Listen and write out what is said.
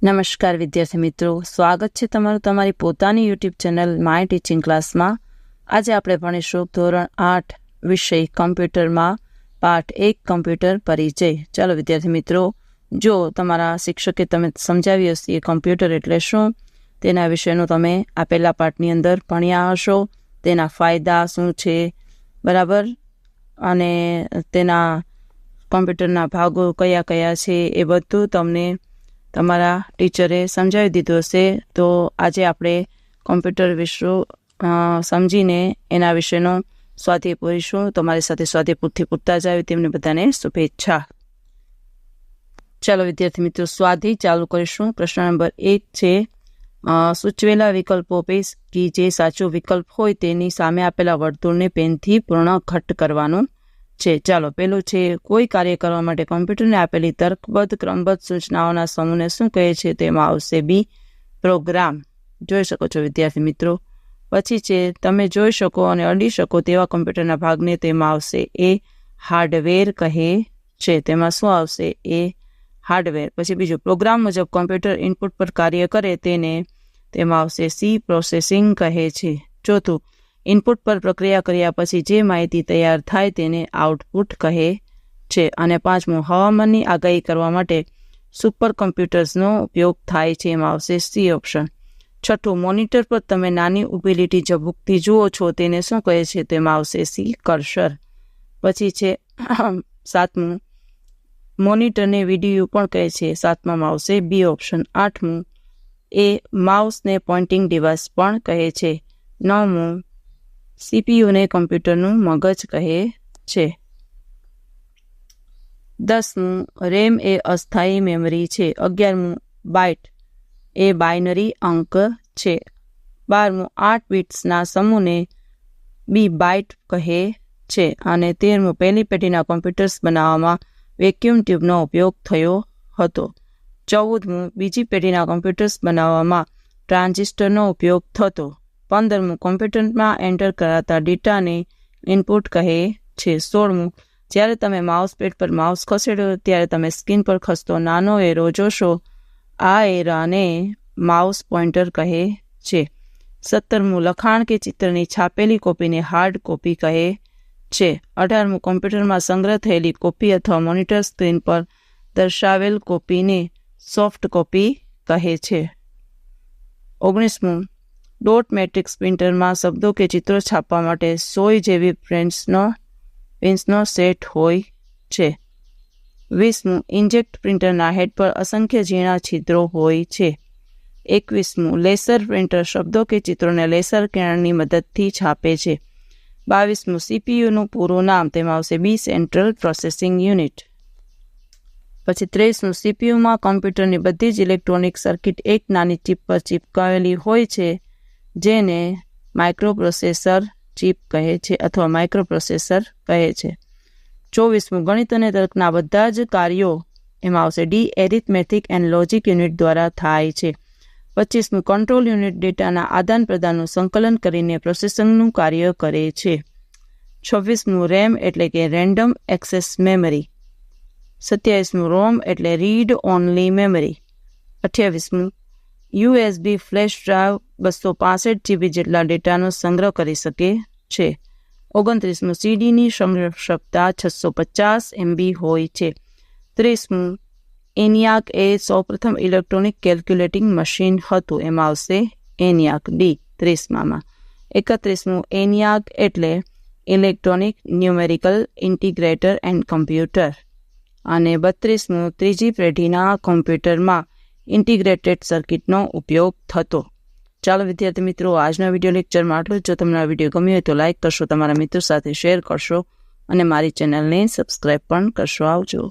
નમસ્કાર વિદ્યાર્થી મિત્રો, સ્વાગત છે તમારું તમારી પોતાની યુટ્યુબ ચેનલ માય ટીચિંગ ક્લાસમાં। આજે આપણે ભણીશું ધોરણ 8 વિષય કમ્પ્યુટરમાં પાઠ 1 કમ્પ્યુટર પરિચય। ચાલો વિદ્યાર્થી મિત્રો, જો તમારા શિક્ષકે તમે સમજાવી હશે કમ્પ્યુટર એટલે શું તેના વિશેનું તમે આ પહેલા પાઠની અંદર ભણ્યા હશો, તેના ફાયદા શું છે, બરાબર, અને તેના કમ્પ્યુટરના ભાગો કયા કયા છે એ બધું તમને તમારા ટીચરે સમજાવી દીધું હશે। તો આજે આપણે કમ્પ્યુટર વિશે સમજીને એના વિશેનો સ્વાધ્યાય પૂરીશું। તમારી સાથે સ્વાધ્યાય પૂરતા જ આવ્યું તેમને બધાને શુભેચ્છા। ચાલો વિદ્યાર્થી મિત્રો, સ્વાધ્યાય ચાલુ કરીશું। પ્રશ્ન નંબર 1 છે, સૂચવેલા વિકલ્પો પૈકી જે સાચો વિકલ્પ હોય તેની સામે આપેલા વર્તુળને પેનથી પૂર્ણ ઘટ કરવાનું છે। ચાલો પેલું છે, કોઈ કાર્ય કરવા માટે કમ્પ્યુટરને આપેલી તર્કબદ્ધ ક્રમબદ્ધ સૂચનાઓના સમૂહને શું કહે છે? તેમાં આવશે બી, પ્રોગ્રામ। જોઈ શકો છો વિદ્યાર્થી મિત્રો। પછી છે, તમે જોઈ શકો અને અડી શકો તેવા કમ્પ્યુટરના ભાગને તેમાં આવશે એ, હાર્ડવેર કહે છે। તેમાં શું આવશે? એ, હાર્ડવેર। પછી બીજું, પ્રોગ્રામ મુજબ કમ્પ્યુટર ઇનપુટ પર કાર્ય કરે તેને તેમાં આવશે સી, પ્રોસેસિંગ કહે છે। ચોથું, ઇનપુટ પર પ્રક્રિયા કર્યા પછી જે માહિતી તૈયાર થાય તેને આઉટપુટ કહે છે। અને પાંચમું, હવામાનની આગાહી કરવા માટે સુપર કમ્પ્યુટર્સનો ઉપયોગ થાય છે, એમાં આવશે સી ઓપ્શન। છઠ્ઠું, મોનિટર પર તમે નાની ઊભી લીટી ઝબૂકતી જુઓ છો તેને શું કહે છે? તેમાં આવશે સી, કર્સર। પછી છે સાતમું, મોનિટરને વિડીયો પણ કહે છે, સાતમામાં આવશે બી ઓપ્શન। આઠમું, એ માઉસને પોઇન્ટિંગ ડિવાઇસ પણ કહે છે। નવમું, સીપીયુને કમ્પ્યુટરનું મગજ કહે છે। 10મું, રેમ એ અસ્થાયી મેમરી છે। 11મું, બાઇટ એ બાઇનરી અંક છે। 12મું, 8 બિટ્સના સમૂહને બી બાઇટ કહે છે। અને 13મું, પહેલી પેઢીના કમ્પ્યુટર્સ બનાવવામાં વેક્યુમ ટ્યુબનો ઉપયોગ થયો હતો। 14મું, બીજી પેઢીના કમ્પ્યુટર્સ બનાવવામાં ટ્રાન્ઝિસ્ટરનો ઉપયોગ થતો। 15મું, કમ્પ્યુટરમાં એન્ટર કરાતા ડેટાને ઇનપુટ કહે છે। 16મું, જ્યારે તમે માઉસ પેડ પર માઉસ ખસેડો ત્યારે તમે સ્ક્રીન પર ખસતો નાનો એરો જોશો, આ એરાને માઉસ પોઇન્ટર કહે છે। 17મું, લખાણ કે ચિત્રની છાપેલી કોપીને હાર્ડ કોપી કહે છે। 18મું, કમ્પ્યુટરમાં સંગ્રહ થયેલી કોપી અથવા મોનિટર સ્ક્રીન પર દર્શાવેલ કોપીને સોફ્ટ કોપી કહે છે। 19મું, ડોટ મેટ્રિક્સ પ્રિન્ટરમાં શબ્દો કે ચિત્રો છાપવા માટે 100 જેવી પેન્સનો સેટ હોય છે। 20મું, ઇન્કજેટ પ્રિન્ટરના હેડ પર અસંખ્ય ઝીણા છિદ્રો હોય છે। 21મું, લેસર પ્રિન્ટર શબ્દો કે ચિત્રોને લેસર કિરણની મદદથી છાપે છે। 22મું, સીપીયુનું પૂરું નામ, તેમાં આવશે બી, સેન્ટ્રલ પ્રોસેસિંગ યુનિટ। પછી 23મું, સીપીયુમાં કમ્પ્યુટરની બધી જ ઇલેક્ટ્રોનિક સર્કિટ એક નાની ચિપ પર ચિપકાવેલી હોય છે જેને માઇક્રોપ્રોસેસર ચિપ કહે છે અથવા માઇક્રોપ્રોસેસર કહે છે। 24મું, ગણિત અને તર્કના બધા જ કાર્યો, એમાં આવશે D, arithmetic and logic unit દ્વારા થાય છે। 25મું, કંટ્રોલ યુનિટ ડેટાના આદાન પ્રદાનનું સંકલન કરીને પ્રોસેસિંગનું કાર્ય કરે છે। 26મું, રેમ એટલે કે રેન્ડમ એક્સેસ મેમરી। 27મું, રોમ એટલે રીડ ઓનલી મેમરી। 28મું, યુએસબી ફ્લેશ ડ્રાઈવ 265 GB જેટલા ડેટાનો સંગ્રહ કરી શકે છે। 29મું, સીડીની ક્ષમતા 650 MB હોય છે। 30મું, એનિયાક એ સૌપ્રથમ ઇલેક્ટ્રોનિક કેલ્ક્યુલેટિંગ મશીન હતું, એમાં આવશે એનિયાક, ડી 30માં। 31મું, એનિયાક એટલે electronic numerical integrator and computer. અને 32મું, ત્રીજી પેઢીના કમ્પ્યુટરમાં ઇન્ટિગ્રેટેડ સર્કિટનો ઉપયોગ થતો। ચાલો વિદ્યાર્થી મિત્રો, આજના વિડીયો લેક્ચરમાં આટલું જ। જો તમને આ વિડીયો ગમ્યો હોય તો લાઇક કરશો, તમારા મિત્રો સાથે શેર કરશો અને મારી ચેનલને સબસ્ક્રાઈબ પણ કરશો। આવજો।